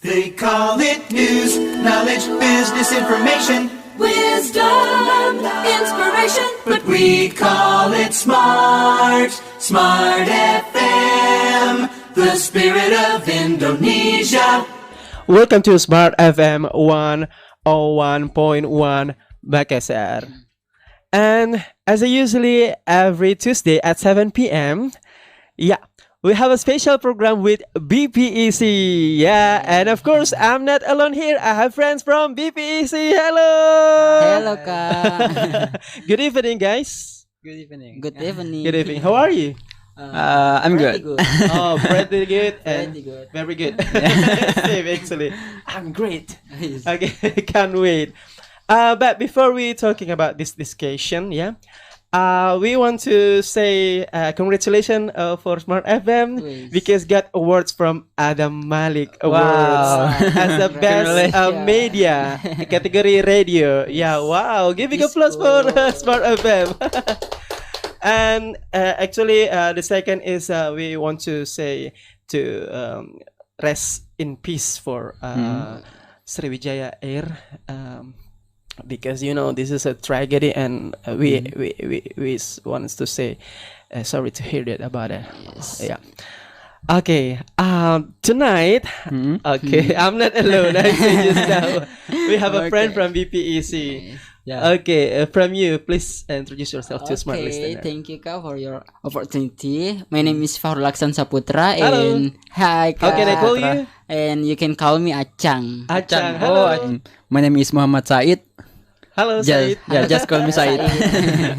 They call it news, knowledge, business information, wisdom, inspiration, but we call it Smart FM, the spirit of Indonesia. Welcome to Smart FM 101.1 Makassar. And as I usually every Tuesday at 7 p.m., we have a special program with BPEC. And of course, I'm not alone here. I have friends from BPEC. Hello. Hello, Kak. Good evening, guys. Good evening. Good evening. How are you? I'm good. Oh, pretty good. And Pretty good. very good. Same, actually. I'm great. Okay, can't wait. But before we talking about this discussion, we want to say congratulations for Smart FM because got awards from Adam Malik Awards as the best media category radio. Yeah, wow! Giving applause for Smart FM. And actually, the second is we want to say to rest in peace for Sriwijaya Air. Because you know this is a tragedy, and we want to say sorry to hear that about it. Yes. Yeah. Okay. Tonight. Okay. I'm not alone. I say just now. We have a friend from BPEC. Yeah. Okay. From you, please introduce yourself to smart listener. Thank you, Kak, for your opportunity. My name is Fahru Laksan Saputra, Hello. and hi, Kak. How can I call you? And you can call me Acang. Acang. Hello. My name is Muhammad Said. Hello, Said. Just call me Said.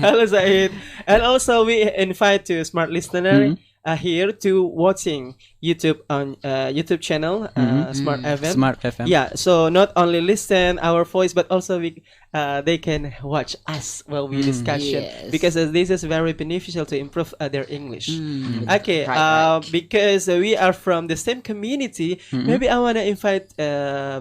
Hello, Said. And also we invite to smart listener here to watching YouTube on YouTube channel Smart FM. Smart FM. Yeah, so not only listen our voice, but also they can watch us while we discussion because this is very beneficial to improve their English. Okay, Right. because we are from the same community, maybe I wanna invite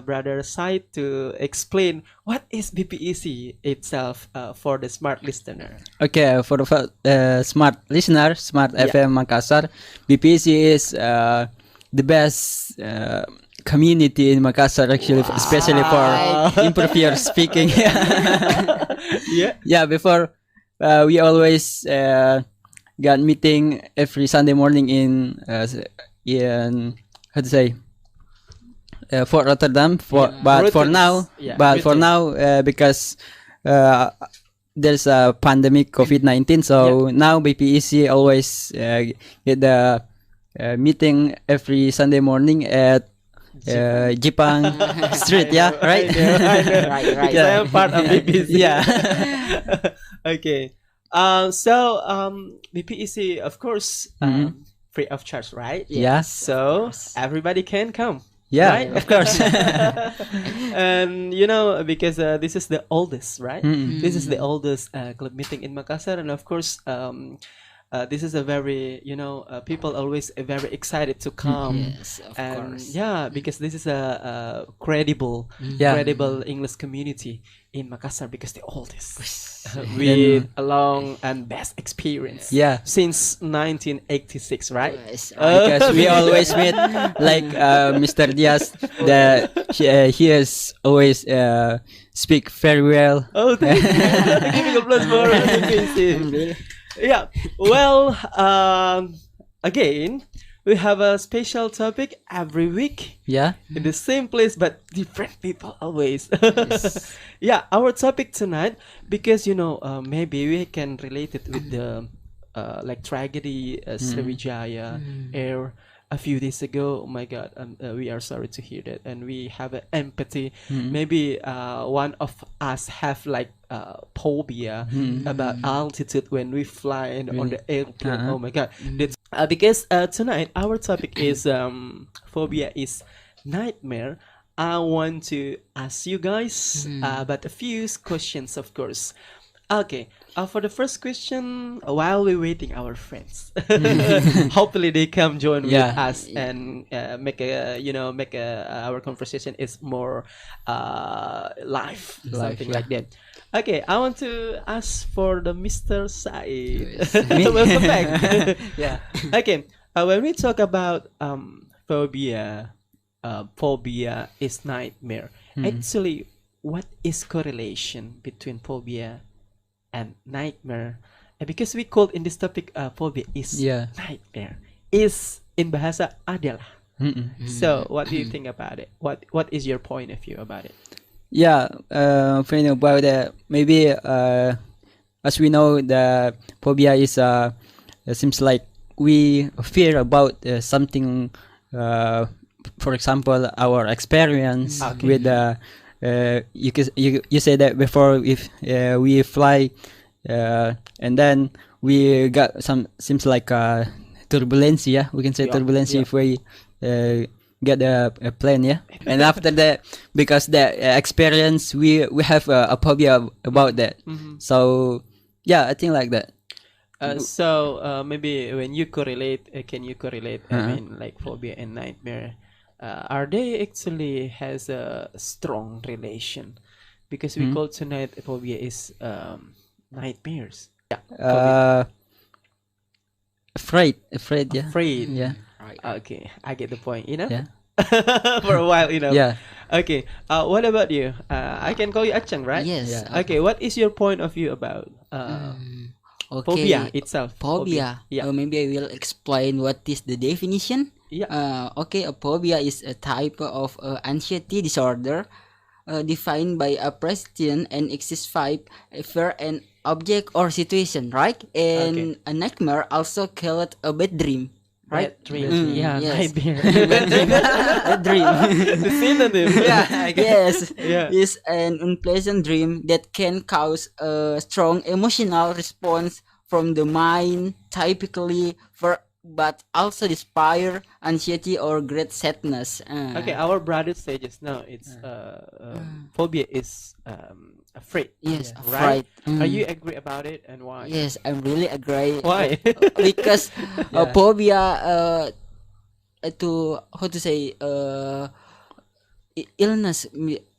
brother Said to explain what is BPEC itself for the smart listener. Okay, for the smart listener, Smart FM Makassar, BPC is the best community in Makassar, actually, especially for improve your speaking. Yeah. Before we always got meeting every Sunday morning in how to say. For Rotterdam, but for now, because there's a pandemic COVID-19, so now BPEC always get the meeting every Sunday morning at Jipang Street, right? Right. I am part of BPEC. Okay. So BPEC, of course, free of charge, right? Yes. So everybody can come. Yeah, Right? of course. And you know, because this is the oldest, right? This is the oldest club meeting in Makassar, and of course, this is a very, people always very excited to come. Yes, of And course. because this is a credible English community in Makassar because the oldest with a long and best experience. Yeah. Since 1986, right? Yes. Because we always meet like Mr. Diaz, he has always speak very well. Oh, thank you. Giving applause for BPEC. Yeah. Well, again, we have a special topic every week Yeah. in the same place, but different people always. Yeah, our topic tonight, because maybe we can relate it with the like tragedy Sriwijaya Air a few days ago. Oh my God, we are sorry to hear that, and we have an empathy. Maybe one of us have like phobia about altitude when we fly on the airplane. Oh my God, that's because tonight our topic is phobia is nightmare. I want to ask you guys about a few questions, of course. Okay, for the first question, while we're waiting our friends, hopefully they come join with us and make our conversation is more live, something like that. Okay, I want to ask for the Mr. Said. Welcome back. Okay, when we talk about phobia, phobia is nightmare. Actually, what is correlation between phobia and nightmare? Because we called in this topic phobia is nightmare. Is in bahasa adalah. So, what do you think about it? What is your point of view about it? Yeah, thinking about that, maybe as we know, the phobia is seems like we fear about something. For example, our experience with you say that before, if we fly and then we got some seems like turbulence. Yeah, we can say turbulence if we get a plane. Yeah, and after that, because the experience, we have a phobia about that. So yeah, I think like that. So maybe when you correlate, can you correlate? I mean, like phobia and nightmare, are they actually has a strong relation? Because we call tonight phobia is nightmares. Yeah. Afraid. Yeah. Afraid. Yeah. Okay, I get the point. You know. Yeah. For a while, you know. Yeah. Okay. What about you? I can call you Achang, right? Yes. Yeah. Okay. What is your point of view about Okay. phobia itself? Phobia. Yeah. Maybe I will explain what is the definition. Yeah. Okay, a phobia is a type of anxiety disorder defined by a person and exists fear an object or situation, right? And a nightmare, also called a bad dream, right? Bad dream. Yeah. Yes. Nightmare. A dream. The synonym. Yes, Yeah. is an unpleasant dream that can cause a strong emotional response from the mind, typically but also despair, anxiety, or great sadness. Okay, our brother said just now it's phobia is afraid. Yes, Right? afraid. Are you agree about it, and why? Yes, I really agree. Why? Because phobia to how to say illness.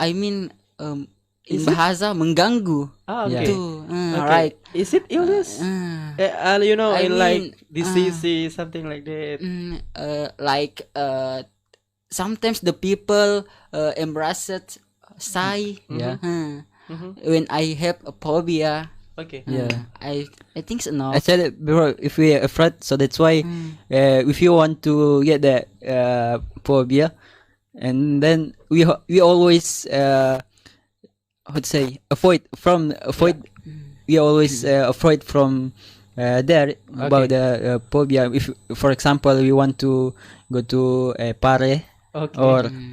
I mean in bahasa mengganggu. Ah, okay. Itu, Okay. right. Is it illness? You know, I in like mean, disease, something like that. Like sometimes the people embrace it, sigh. Yeah. When I have a phobia, Okay. Yeah. I think it's I enough. said it before. If we are afraid, so that's why if you want to get the phobia, and then we always how to say avoid. We always avoid from there about the phobia. If for example we want to go to Pare Okay.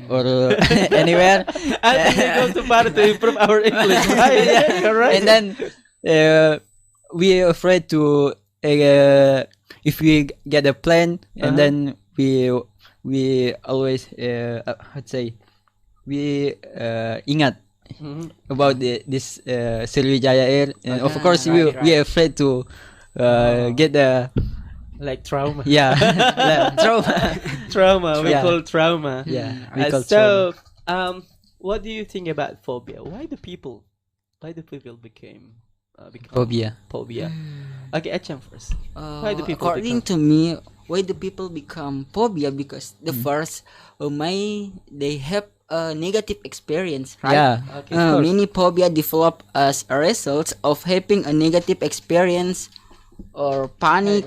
or anywhere, I think we go to Para to improve our English. Right? Yeah, right. and then we are afraid to if we get a plane, and then we always how to say we ingat about this Sriwijaya Air, and of course we are afraid to get the Like trauma. yeah trauma. Trauma. We Yeah. call trauma. Yeah, we call So, what do you think about phobia? Why do people become Phobia. phobia? Okay, Achang first. Why do people According to me, why do people become phobia? Because the first, they have a negative experience, right? Yeah. Okay, of course. Many phobia develop as a result of having a negative experience or panic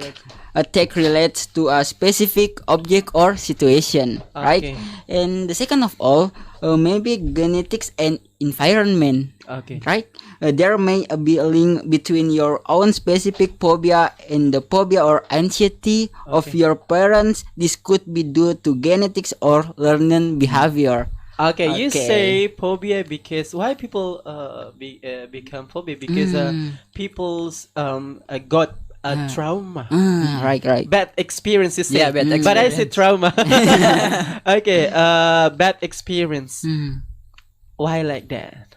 attack relates to a specific object or situation, right? Okay. And the second of all, maybe genetics and environment, Okay. right? There may be a link between your own specific phobia and the phobia or anxiety of your parents. This could be due to genetics or learning behavior. Okay, you Okay. say phobia because why people become phobia because people's got a trauma, Right. bad experiences. Yeah, bad But I said trauma. Okay, bad experience. Why like that?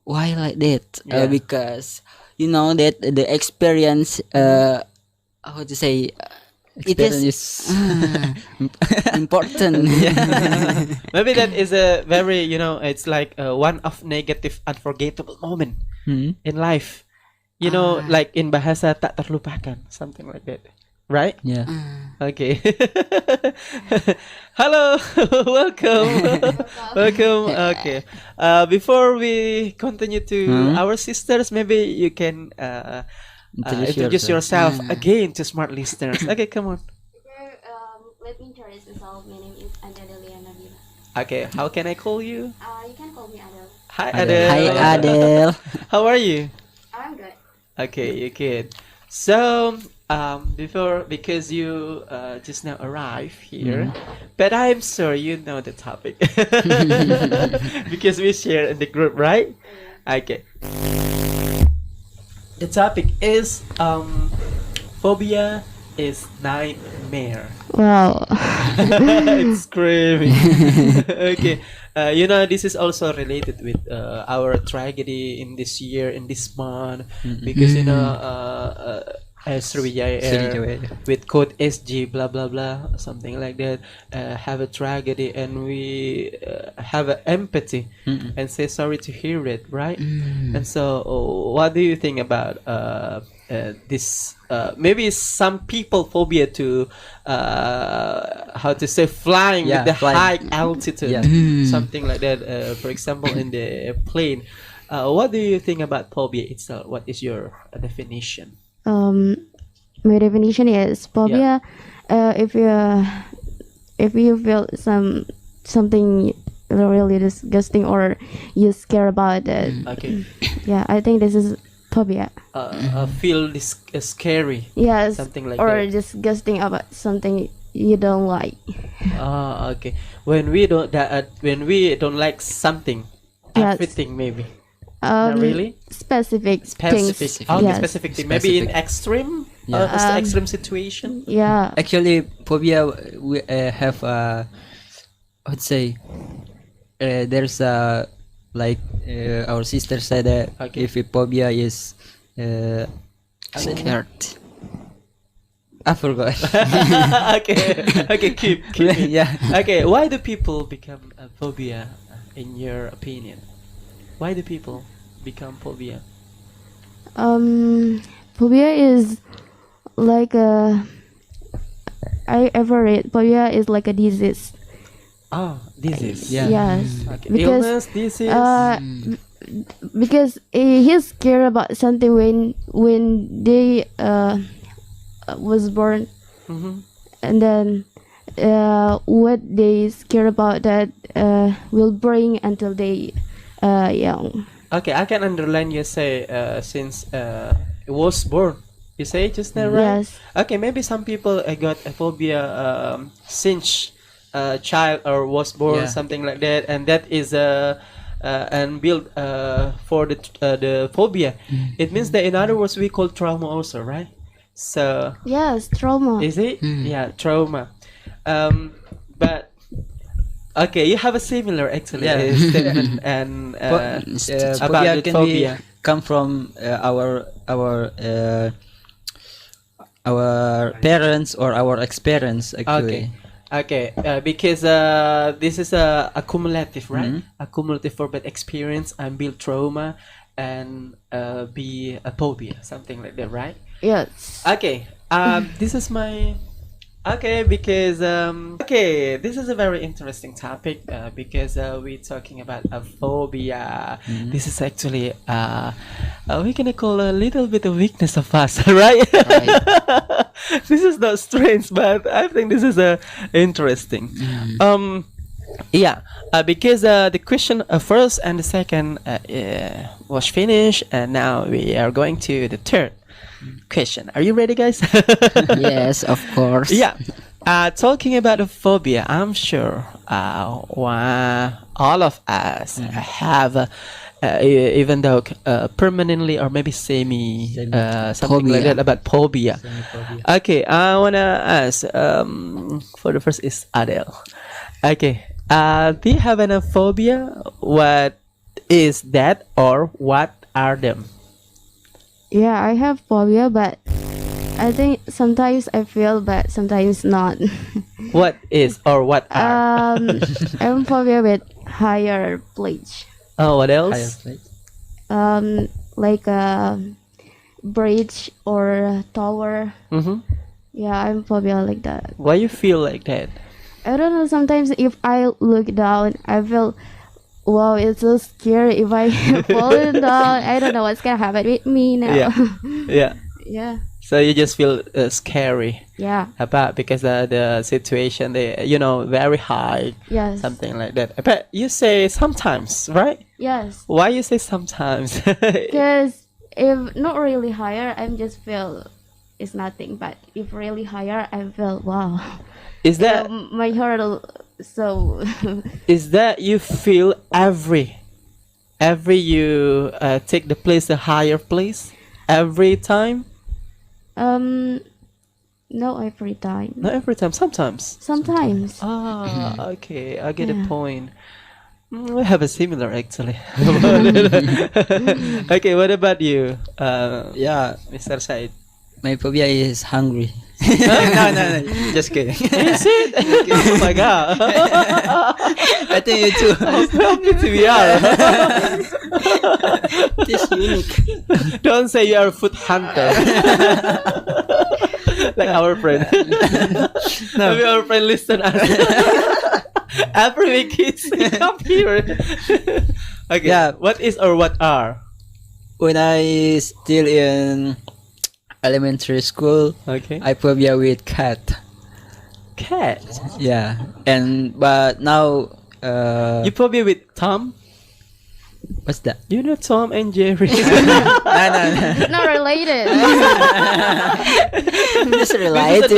Why like that? Yeah. Because you know that the experience, how to say, it Experience is important. Maybe that is a very it's like one of negative unforgettable moment in life. Like in bahasa tak terlupakan, something like that. right? Yeah. Okay. Hello, welcome, welcome. Okay. Before we continue to our sisters, maybe you can introduce yourself again to smart listeners. Okay, come on. Okay, let me introduce myself. My name is Adelia Nabila. Okay, how can I call you? You can call me Adele. Hi, Adele. Adele. Hi Adele. How are you? I'm good. Okay, you good. So, before because you just now arrived here, but I'm sure you know the topic because we share in the group, right? Okay. The topic is phobia is nightmare. Wow. It's screaming. Okay. This is also related with our tragedy in this year, in this month, because Sriwijaya Air Sriwijaya. with code SG blah blah blah something like that have a tragedy, and we have a empathy and say sorry to hear it, right? And so what do you think about this? Maybe some people phobia to how to say flying Yeah, with the flying. high altitude, Yeah. something like that. For example, in the plane. What do you think about phobia itself? What is your definition? My definition is phobia. If you feel something really disgusting or you scare about it, Okay. yeah, I think this is phobia. Feel this scary. Yes, Something like or that. disgusting about something you don't like. Okay. When we don't like something, Yes. everything maybe. Not really. Specific Specific. things. Okay, Yes. specific thing. Maybe in Specific. extreme. Yeah. Extreme situation. Yeah. Actually, phobia we have I would say there's like our sister said that Okay. if a phobia is Scared. I forgot. Okay. Okay. Keep it. Yeah. Okay. Why do people become a phobia? In your opinion, why do people become phobia? Phobia is like I ever read phobia is like a disease. Oh, disease. Yeah. Yes. Okay. Because Illness, disease. because he's scared about something when they was born, Mhm. and then what they scared about that will bring until they young. Okay, I can underline you say since was born. You say just now, right? Yes. Okay, maybe some people got a phobia since child or was born, Yeah. something like that, and that is and build for the phobia. It means that in other words we call trauma also, right? So Yes, trauma. is it? Yeah, trauma. But okay, you have a similar actually Yeah. statement and about Phobia the can phobia. be come from our parents or our experience actually. Okay. Because this is a cumulative, right? A cumulative for bad experience and build trauma and be a phobia, something like that, right? Yes. Okay. This is my. Okay, because okay, this is a very interesting topic because we're talking about a phobia. This is actually we can call a little bit of weakness of us, right? This is not strange, but I think this is interesting. Yeah, because the question first and the second was finished, and now we are going to the third question. Are you ready, guys? Yes, of course. Yeah. Talking about a phobia, I'm sure all of us have, even though permanently or maybe semi, something like Phobia. that about phobia. Okay, I wanna ask. For the first is Adele. Okay. Do you have any phobia? What is that, or what are them? Yeah, I have phobia, but I think sometimes I feel, but sometimes not. What is or what are? I'm phobia with higher place. Oh, what Higher else? place. Like a bridge or a tower. Mm-hmm. Yeah, I'm phobia like that. Why you feel like that? I don't know. Sometimes if I look down, I feel, wow, it's so scary. If I fall down, I don't know what's gonna happen with me now. Yeah. Yeah. Yeah. So you just feel scary Yeah. about because the situation they very high, Yes. something like that. But you say sometimes, right? Yes. Why you say sometimes? Because if not really higher, I'm just feel it's nothing. But if really higher, I feel wow. Is that My heart so is that you feel every you take the place the higher place every time? no every time. Not every time. Sometimes. Sometimes. Okay, I get a Yeah. point. We have a similar actually. Okay, what about you, Yeah, Mr. Said? my phobia is hungry. No, just kidding. Is it? Oh my god! I think you too. Yes, we are. This unique. Don't say you are a food hunter. Like our friend. Maybe our friend listen us. Every week he's come here. Okay. Yeah. What is or what are? When I still in elementary school, Okay. I phobia with cat. Cat. Yeah, but now, You phobia with Tom? what's that? You know Tom and Jerry. No. Not related. This This is related.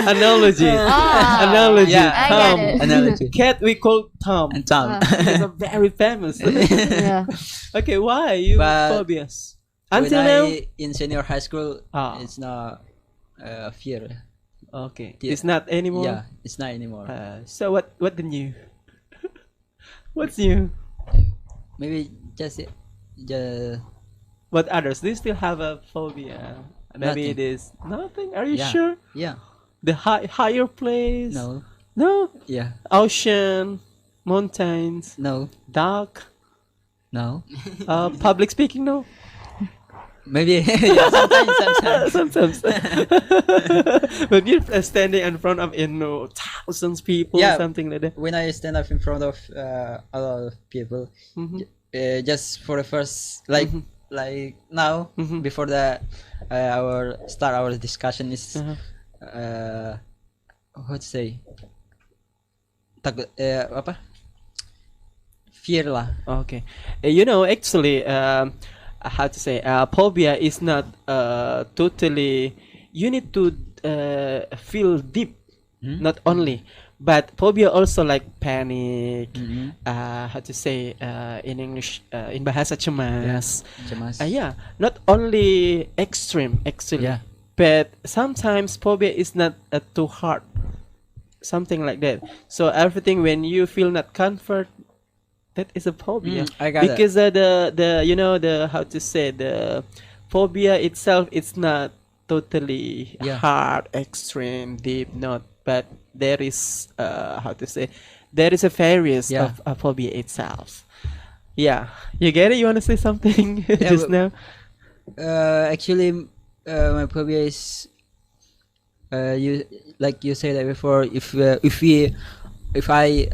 analogy. Analogy. Yeah, I Tom. get it. Analogy. Cat we call Tom. And Tom. Because I'm very famous. Yeah. Okay, why you But phobias? When Until now? in senior high school, it's not fear. Okay, Yeah. it's not anymore. Yeah, it's not anymore. So what the new? What's new? Maybe just What others? Do you still have a phobia? Maybe it Nothing. is nothing. Are you Yeah. sure? yeah. The higher place? No. No. Yeah. Ocean, mountains, No. dark. No. Public speaking? No. Maybe. Yeah, sometimes. Sometimes. But you're standing in front of thousands people, Yeah. something like that. When I stand up in front of a lot of people, Mhm. just for the first, like now, Mhm. before our discussion is what to say, apa, fear lah. Okay. Actually, how to say, phobia is not totally. You need to feel deep, not only, but phobia also like panic. How to say in English, in bahasa cemas. Cemas. Yeah, not only extreme actually, Yeah. but sometimes phobia is not too hard, something like that. So everything when you feel not comfort, that is a phobia. I got it. Because the how to say, the phobia itself, it's not totally Yeah. hard, extreme, deep, not. But there is how to say, there is a various Yeah. of a phobia itself. Yeah, you get it. You want to say something just now? Actually, my phobia is you like you said that before. If I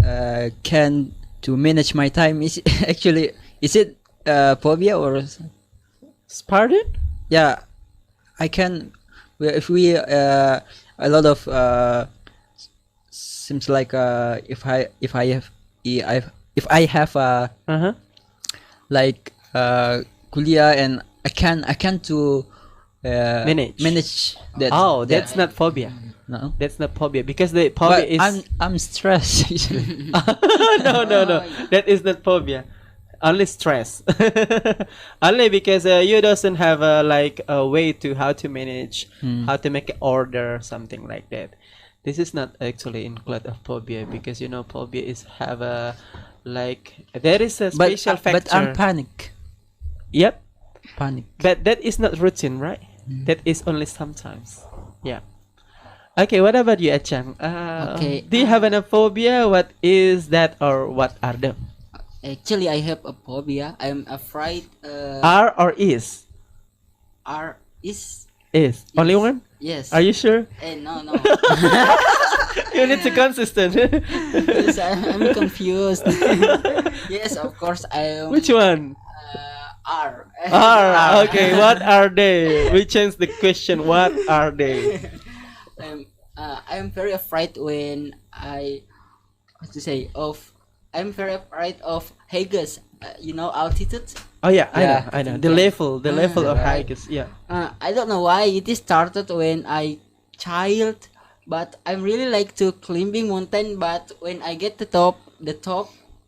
can to manage my time, is it phobia or Pardon? yeah, I can. If we a lot of seems like if I have Uh-huh. like kuliah and I can to Manage. that. Oh, that's not phobia. no. That's not phobia because the phobia But is I'm stressed. no. That is not phobia. Only stress. Only because you doesn't have like a way to how to manage, how to make an order, something like that. This is not actually include of phobia because phobia is have a like there is a special factor. But I'm panic. Yep. Panic. But that is not routine, right? That is only sometimes. Yeah. Okay, what about you, Achang? Okay, Do you have a phobia? What is that or what are them? Actually, I have a phobia. I'm afraid. Are or is? R is Is. Only Yes. one? Yes. Are you sure? No. You need to consistent. Yes, I'm confused. Yes, of course I am. Which one? R. Are okay. What are they? We change the question. What are they? I'm very afraid when I what to say of I'm very afraid of Hagus. Altitude. Oh yeah, Yeah, I know. I The think level of right. hikes. Yeah. I don't know why it is started when I child, but I'm really like to climbing mountain. But when I get the top,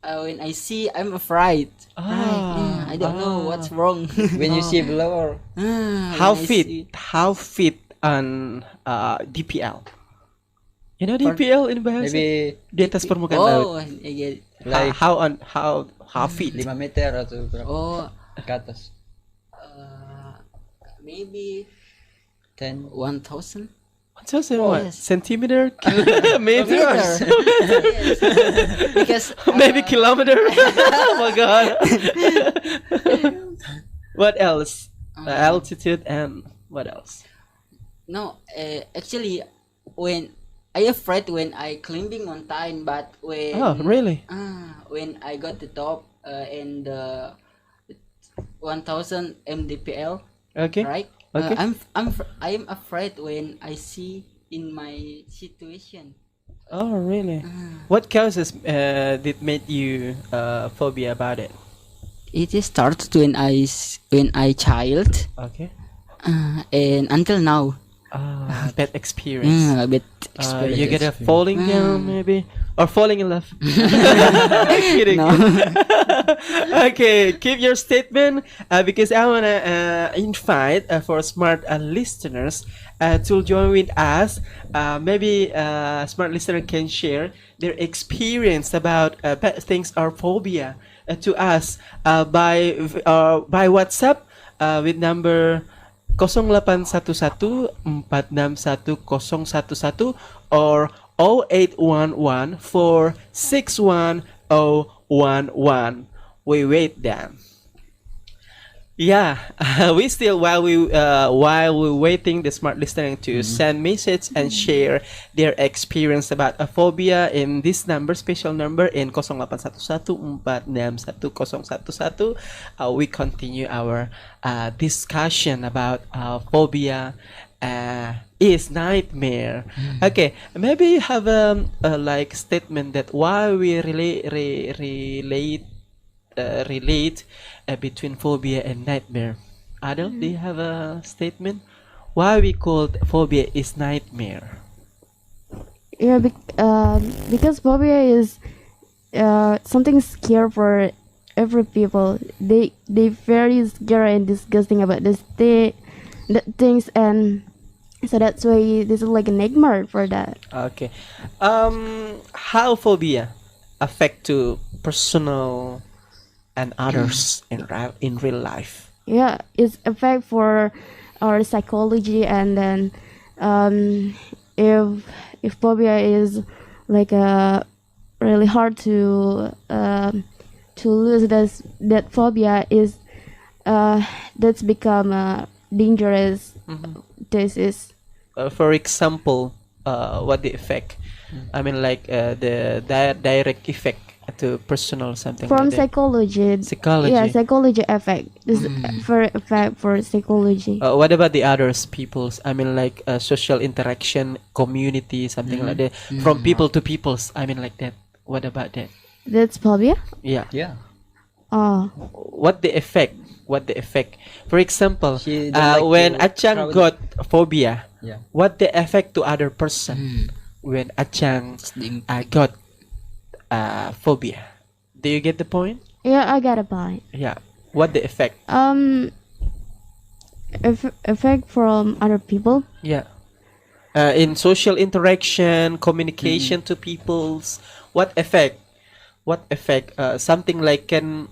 when I see, I'm afraid. Ah, I don't know what's wrong. When you see below, or How When I fit? see- How fit on DPL? You know DPL in bahasa? maybe Di atas permukaan laut. Oh, I get it. like How fit? 5 meter atau berapa Oh, ke atas? maybe 10. 1,000. What's what? yes. Centimeter? Meter? Yes. Because Maybe kilometer? Oh my god. What else? Altitude and what else? no, actually, when I afraid when I climbing mountain, but when Oh, really? when I got the top and 1,000 mdpl, Okay. right? Okay. I'm afraid when I see in my situation. Oh, really? What causes did made you phobia about it? It is started when I child Okay. and until now. Bad experience. A bit You get a experience. falling down maybe or falling in love. Kidding. No. Okay, keep your statement because I wanna invite for smart listeners to join with us. Maybe smart listener can share their experience about pet things or phobia to us by WhatsApp with number 0811-461-011 or 0811-461-011. We wait them. Yeah, we still while we're waiting the smart listener to send message and share their experience about a phobia in this number, special number in 0811-461-011. We continue our discussion about phobia is nightmare. Okay, maybe you have a like statement that why we relate between phobia and nightmare. Adel, do you have a statement? Why we called phobia is nightmare? Yeah, because phobia is something scary for every people. They very scary and disgusting about the things, and so that's why this is like a nightmare for that. Okay. How phobia affect to personal and others in real life? Yeah, it's effect for our psychology, and then if phobia is like really hard to lose, that phobia is that's become a dangerous disease. For example, what the effect? I mean, like the direct effect to personal something From like that. psychology. Psychology. Yeah, psychology effect. This for effect for psychology. What about the others people's? I mean, like social interaction, community, something like that. From people to people's. I mean, like that. What about that? That's phobia. Yeah. Yeah. Oh, What the effect? What the effect? For example, She don't like when to Achang crowd. got phobia, Yeah. what the effect to other person when Achang got phobia? Do you get the point? yeah, I got a point. Yeah. What the effect? Effect from other people. Yeah. In social interaction, communication to people's, what effect? What effect? Something like can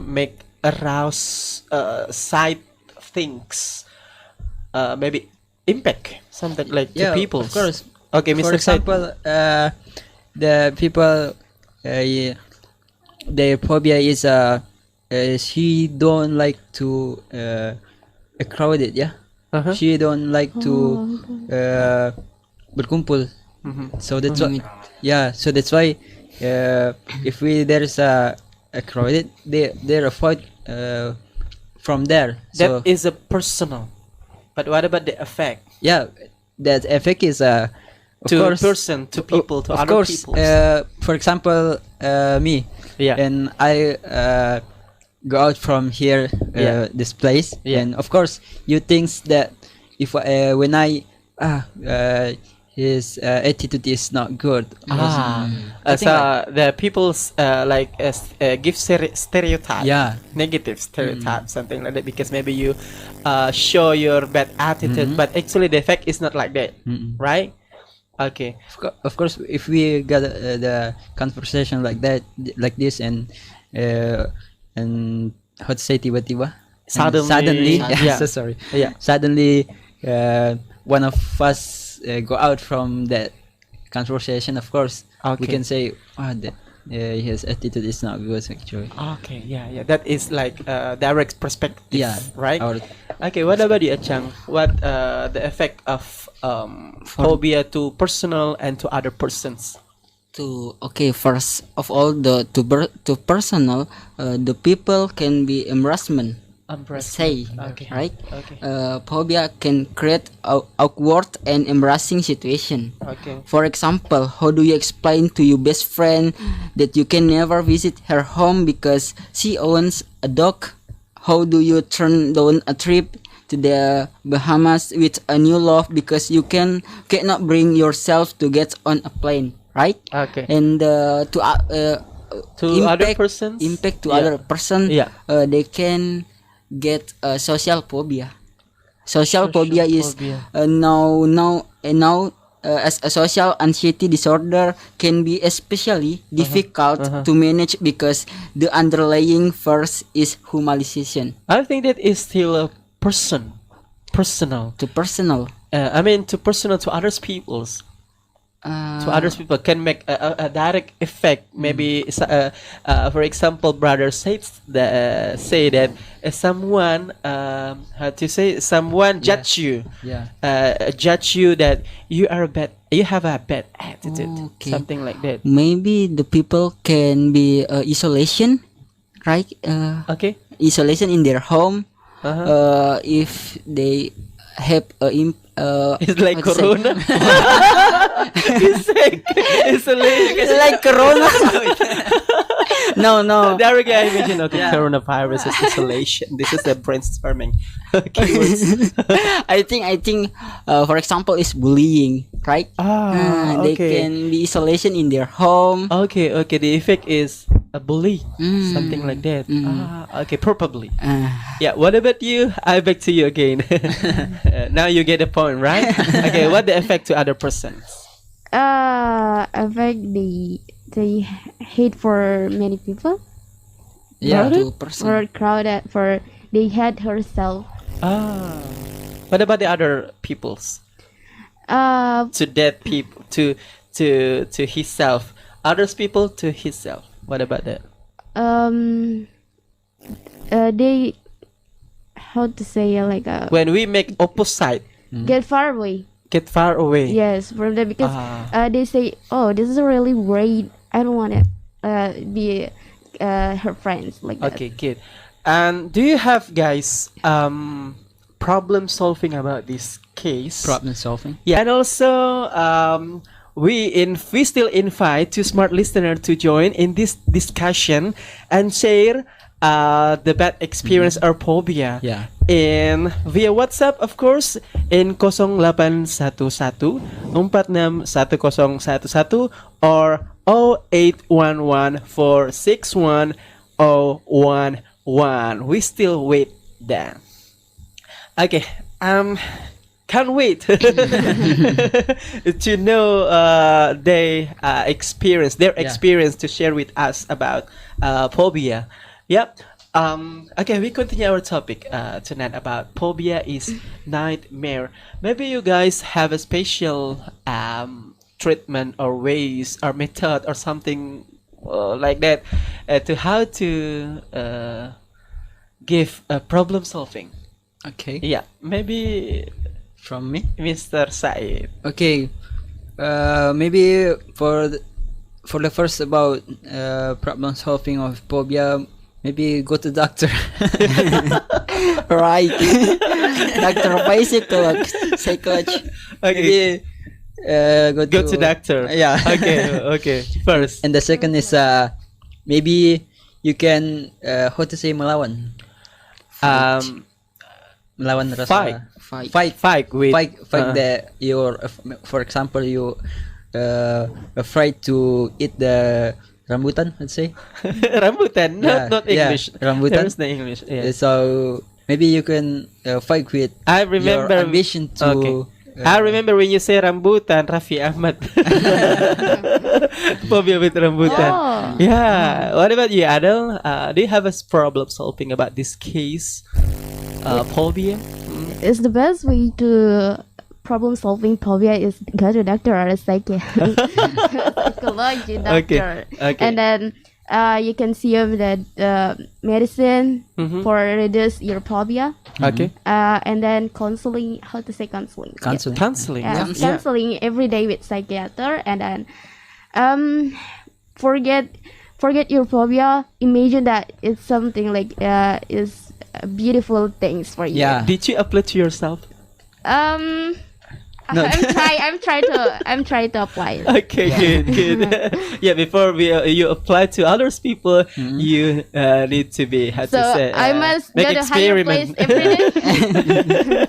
make arouse side things. Maybe impact something like Yeah, to people. of course. Okay, For Mr. Said. example, the people, their phobia is she don't like to crowded. Yeah. She don't like to berkumpul. So that's why, so that's why if there's a crowded, they're avoid from there. So That is a personal. But what about the effect yeah, that effect is of to course, person, to people, to of other course, people? for example, me, Yeah. and I go out from here, this place, Yeah. and of course, you thinks that if when I his attitude is not good. I think So the people's give stereotype, Yeah. negative stereotype, something like that, because maybe you show your bad attitude, but actually the effect is not like that, right? Okay. Of course, if we got the conversation like that, like this, and how to say tiba-tiba, and Suddenly, yeah, so sorry, Yeah. suddenly one of us go out from that conversation. Of course, we Okay. can say, that his attitude is not good actually. Okay, yeah, that is like direct perspective, Yeah, right? our- Okay, what about you, Achang? What the effect of phobia to personal and to other persons? First of all, to personal, the people can be embarrassment. Say, Okay. right? Okay. Phobia can create awkward and embarrassing situation. Okay. For example, how do you explain to your best friend that you can never visit her home because she owns a dog? How do you turn down a trip to the Bahamas with a new love because you cannot bring yourself to get on a plane, right? Okay. And to other persons? impact to Yeah. other person, Yeah. they can get social phobia. Social phobia is phobia. now as a social anxiety disorder can be especially difficult to manage because the underlying force is humanization I think that is still a personal. to personal. I mean, to personal to others people's. To others people can make a direct effect. Maybe for example, brother say that someone how to say someone judge you, judge you that you have a bad attitude, Okay. something like that. Maybe the people can be isolation, right? Okay. Isolation in their home. If they have It's like how to say- corona. It's like isolation. It's like corona. no. Directly I imagine coronavirus is isolation. This is a brainstorming keywords. I think for example is bullying, right? They okay. can be isolation in their home. Okay. The effect is a bully, something like that. Okay, probably. Yeah. What about you? I back to you again. Now you get the point, right? Okay. What the effect to other persons? Affect they hate for many people, To for person. crowded, for they hate herself. What about the other peoples? To that people, to himself. Others people to himself. What about that? They, how to say, like When we make opposite, get far away. get far away. Yes, from them, because they say, oh, this is really great, I don't want to be her friends, like that. Okay, good. And do you have guys problem solving about this case? Problem solving. Yeah, and also we still invite to smart listener to join in this discussion and share the bad experience or phobia. Yeah. In via WhatsApp, of course, in 0811 461011 or 0811 461 011. We still wait there. Okay. Can't wait to know their experience to share with us about phobia. Yep. Okay, we continue our topic tonight about phobia is nightmare. Maybe you guys have a special treatment or ways or method or something like that to how to give problem solving Okay. Yeah, maybe From me. Mr. Said. Okay. Maybe for the first about problem solving of phobia, maybe go to doctor. Right. Doctor bicycle psychology. Maybe Go to doctor. Yeah. Okay. First. And the second is maybe you can how to say melawan. Melawan rasa Fight with the your for example you afraid to eat the rambutan, let's say. rambutan, not English. Rambutan. There's the English. Yeah. So maybe you can fight with I remember your ambition to. Okay. I remember when you say rambutan, Raffi Ahmad. Phobia with rambutan. Oh. Yeah. What about you, Adel? Do you have a problem solving about this case? Phobia? It's the best way to problem solving phobia is go to doctor or a psychiatrist, psychology doctor, Okay. and then you consume the medicine for reduce your phobia, Okay. and then counseling. How to say counseling? Counseling. Counseling. Yeah, counseling every day with psychiater, and then forget your phobia. Imagine that it's something like is beautiful things for you. Yeah. Did you apply to yourself? No. I'm trying to apply it. Okay, good. Yeah, before you apply to others people, you need to be how So to say. I must make go to higher place experiment. every day.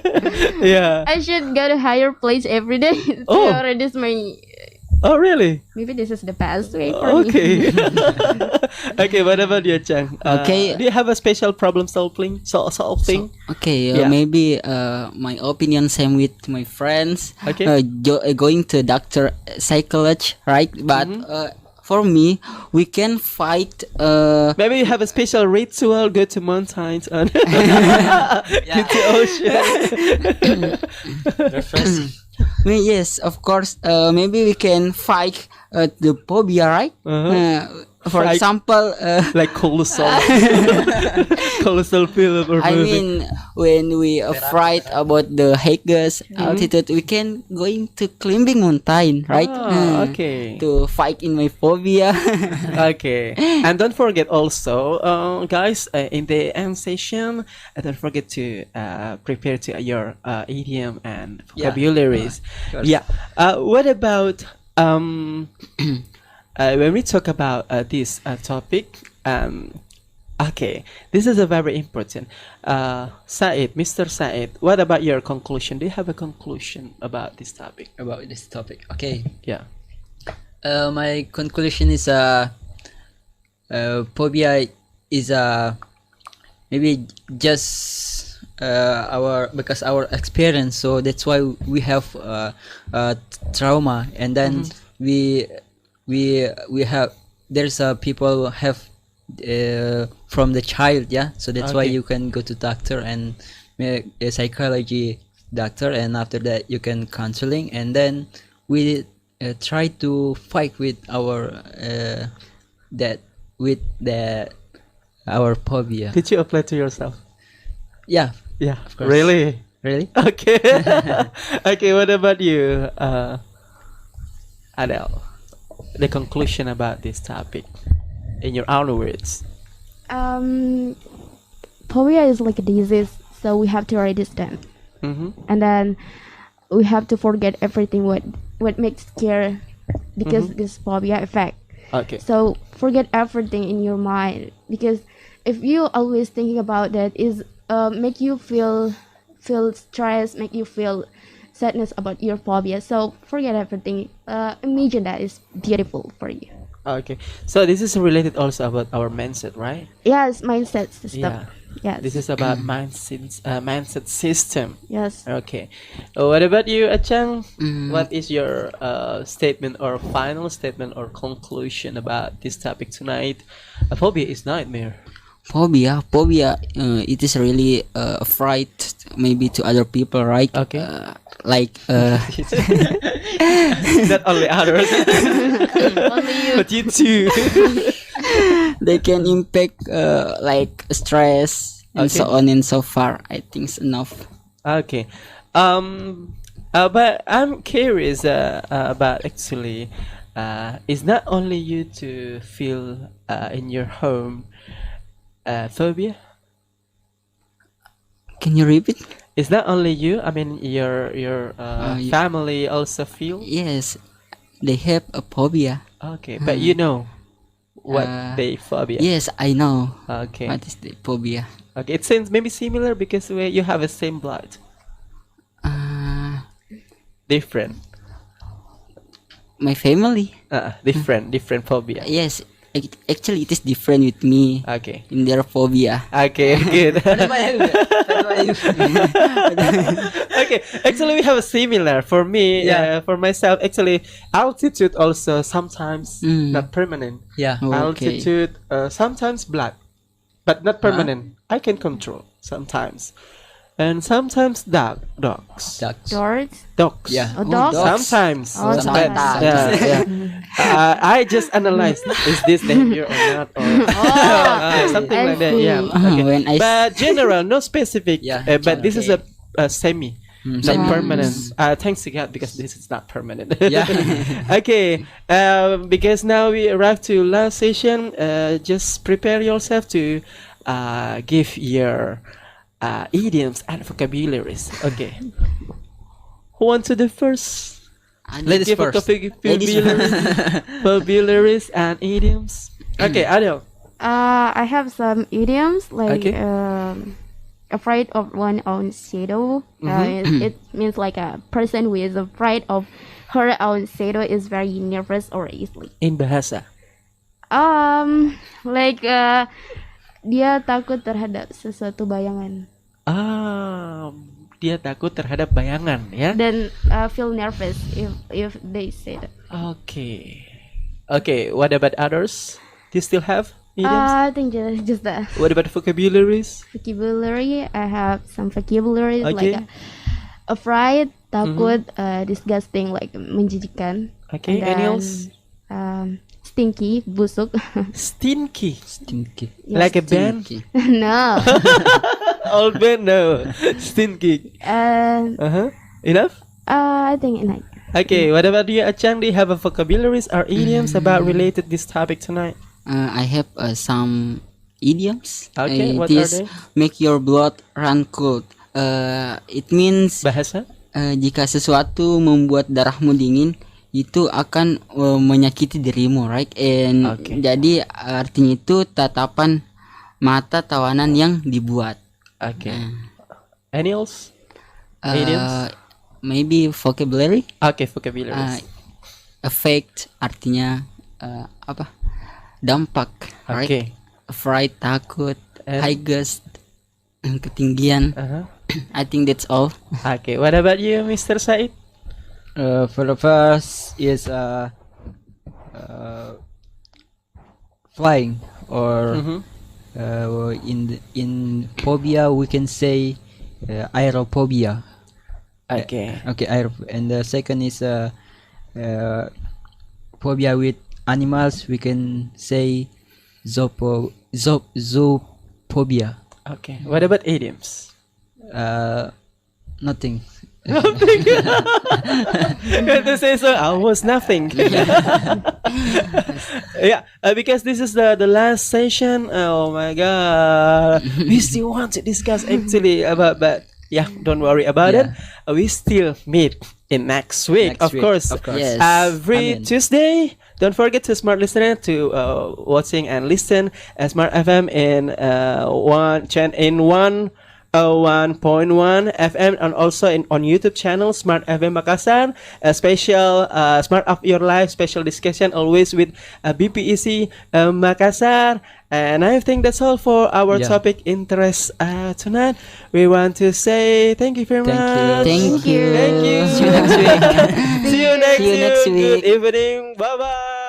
Yeah. I should go to higher place every day to Oh. reduce my. Oh, really? Maybe this is the best way for me. Okay. Okay. What about you, Chang? Okay. Do you have a special problem solving? Okay, Yeah. maybe my opinion same with my friends. Okay. Going to doctor psychologist, right? But for me, we can fight. Maybe you have a special ritual. Go to mountains and into ocean. Yes, of course. Maybe we can fight the phobia, right? For Fight. example, Like colossal, colossal film or I movie. mean, when we afraid about the highest altitude, we can going to climbing mountain, right? Okay. To fight in my phobia. Okay. And don't forget also, guys, in the end session, don't forget to prepare to your idiom and vocabularies. Yeah. What about when we talk about this topic? Okay, this is a very important. Said, Mr. Said, what about your conclusion? Do you have a conclusion about this topic? About this topic. Okay. Yeah. My conclusion is phobia is maybe just because our experience, so that's why we have trauma, and then we have there's people have from the child, so that's why Okay. you can go to doctor and a psychology doctor, and after that you can counseling, and then we try to fight with our our phobia. Did you apply to yourself? Yeah. Yeah. course. Really? Really? Okay. Okay. What about you, Adele? The conclusion about this topic, in your own words. Phobia is like a disease, so we have to reduce them, and then we have to forget everything what makes scare, because this phobia effect. Okay. So forget everything in your mind, because if you always thinking about that, is make you feel stress, make you feel sadness about your phobia. So forget everything. Imagine that is beautiful for you. Okay. So this is related also about our mindset, right? Yes, mindset system. Yeah. Yes. This is about mindset system. Yes. Okay. What about you, Achang? What is your statement or final statement or conclusion about this topic tonight? A phobia is nightmare. Phobia, it is really afraid maybe to other people, right? Okay. Like Not only others, Only you. but you too. they can impact like stress and Okay. so on and so far. I think it's enough. Okay. But I'm curious about actually, it's not only you to feel in your home phobia. Can you repeat? It's not only you. I mean, your You- family also feel. Yes, they have a phobia. Okay, but you know what Uh, they phobia. Yes, I know. Okay. What is the phobia? Okay, it seems maybe similar because you have the same blood. Different. My family. Different phobia. Yes, actually, it is different with me Okay. in their phobia. Okay, good. Okay, actually we have a similar. For me, for myself, actually altitude also sometimes not permanent. Yeah. Okay. Altitude, sometimes blood, but not permanent. I can control sometimes, and sometimes dogs. Dogs. Yeah. Oh, dogs. Sometimes. Oh, Sometimes. Yeah. I just analyze, is this danger or not, or something I like that. see. Yeah. Okay. When I But general, no specific. Yeah, But this is a semi, not semi. permanent. Thanks to God, because this is not permanent. Yeah. Okay. Because now we arrive to last session. Just prepare yourself to give your idioms and vocabularies. Okay. Who wants to do first? Ladies Give a first. vocabularies and idioms. Okay, Adel. I have some idioms like Okay. afraid of one's own shadow. It means like a person who is afraid of her own shadow is very nervous or easily. In bahasa. Like dia takut terhadap sesuatu bayangan Dia takut terhadap bayangan, ya. dan feel nervous if they say that. Okay. Okay, what about others? Do you still have idioms? I think just that. What about vocabularies? Vocabulary. I have some vocabularies Okay. like afraid, takut, disgusting, like menjijikan. Okay, And any then, else? Stinky, busuk. Stinky. Stinky. Like a band? No. Old band, no. Stinky. Enough? I think like Okay, what about you, Achang? Do you have a vocabularies or idioms about related this topic tonight? I have some idioms. Okay, It what are is they? make your blood run cold. It means Bahasa? jika sesuatu membuat darahmu dingin, itu akan menyakiti dirimu, right? And Okay. jadi artinya itu tatapan mata tawanan yang dibuat. Okay. Any else? Idioms? Maybe vocabulary. Okay, vocabularies. Effect artinya apa? Dampak, right? Okay. Afraid, takut, And- high gust, ketinggian. I think that's all. Okay, what about you, Mr. Said? For the first is flying, or in phobia we can say aerophobia. Okay. Okay, and the second is phobia with animals. We can say zoophobia. Okay. What about idioms? Nothing. You have to say so. I was nothing. Yeah, because this is the last session. Oh my god, we still want to discuss actually about, but yeah, don't worry about it. We still meet in next week, Next of week, course. of course. Yes. Every Amen. Tuesday. Don't forget to smart listener to watching and listen Smart FM in 101.1 FM, and also on YouTube channel Smart FM Makassar. A special Smart of Your Life special discussion always with BPEC Makassar. And I think that's all for our Yeah. topic interest tonight. We want to say thank you very Thank you. much. Thank you. Thank you. See you next week. See you next See you next week. Good week. evening. Bye bye.